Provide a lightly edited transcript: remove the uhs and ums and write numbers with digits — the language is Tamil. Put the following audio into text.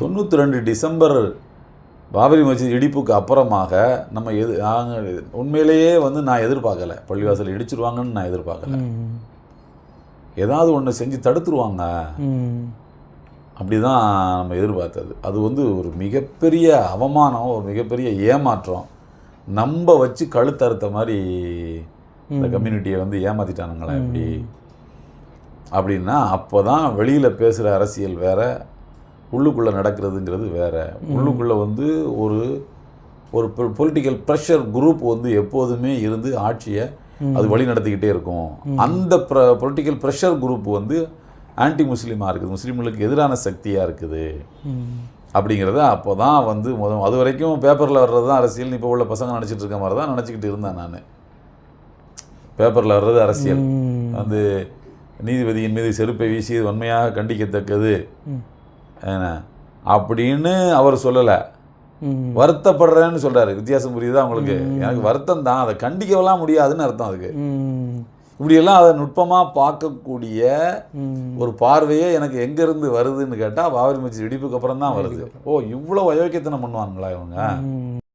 92 டிசம்பர் பாபரி மஸ்ஜித் இடிப்புக்கு அப்புறமாக நம்ம உண்மையிலேயே வந்து நான் எதிர்பார்க்கல, பள்ளிவாசல் இடிச்சிருவாங்கன்னு நான் எதிர்பார்க்கல. ஏதாவது ஒன்று செஞ்சு தடுத்துருவாங்க அப்படி தான் நம்ம எதிர்பார்த்தது. அது வந்து ஒரு மிகப்பெரிய அவமானம், ஒரு மிகப்பெரிய ஏமாற்றம். நம்ப வச்சு கழுத்தறுத்த மாதிரி இந்த கம்யூனிட்டியை வந்து ஏமாற்றிட்டானுங்களா எப்படி அப்படின்னா, அப்போ தான் வெளியில் பேசுகிற அரசியல் வேற, உள்ளுக்குள்ளே நடக்கிறதுங்கிறது வேற. உள்ளுக்குள்ளே வந்து ஒரு ஒரு பொலிட்டிக்கல் ப்ரெஷர் குரூப் வந்து எப்போதுமே இருந்து ஆட்சியை அது வழி நடத்திக்கிட்டே இருக்கும். அந்த பொலிட்டிக்கல் ப்ரெஷர் குரூப் வந்து ஆன்டி முஸ்லீமாக இருக்குது, முஸ்லீம்களுக்கு எதிரான சக்தியாக இருக்குது அப்படிங்கிறத அப்போ தான் வந்து அது வரைக்கும் பேப்பரில் வர்றது தான் அரசியல். இப்போ உள்ள பசங்க நினச்சிட்டு இருக்க மாதிரி தான் நினச்சிக்கிட்டு இருந்தேன் நான். பேப்பரில் வர்றது அரசியல் வந்து நீதிபதியின் மீது செருப்பை வீசியது வன்மையாக கண்டிக்கத்தக்கது அப்படின்னு அவர் சொல்லலை, வருத்தப்படுறேன்னு சொல்கிறாரு. வித்தியாசம் புரியுதா அவங்களுக்கு? எனக்கு வருத்தம் தான், அதை கண்டிக்கலாம் முடியாதுன்னு அர்த்தம். அதுக்கு இப்படியெல்லாம் அதை நுட்பமாக பார்க்கக்கூடிய ஒரு பார்வையே எனக்கு எங்கேருந்து வருதுன்னு கேட்டால் பாபரி மஸ்ஜித் இடிப்புக்கு அப்புறம் தான் வருது. ஓ, இவ்வளோ அயோக்கியத்தனம் பண்ணுவானுங்களா இவங்க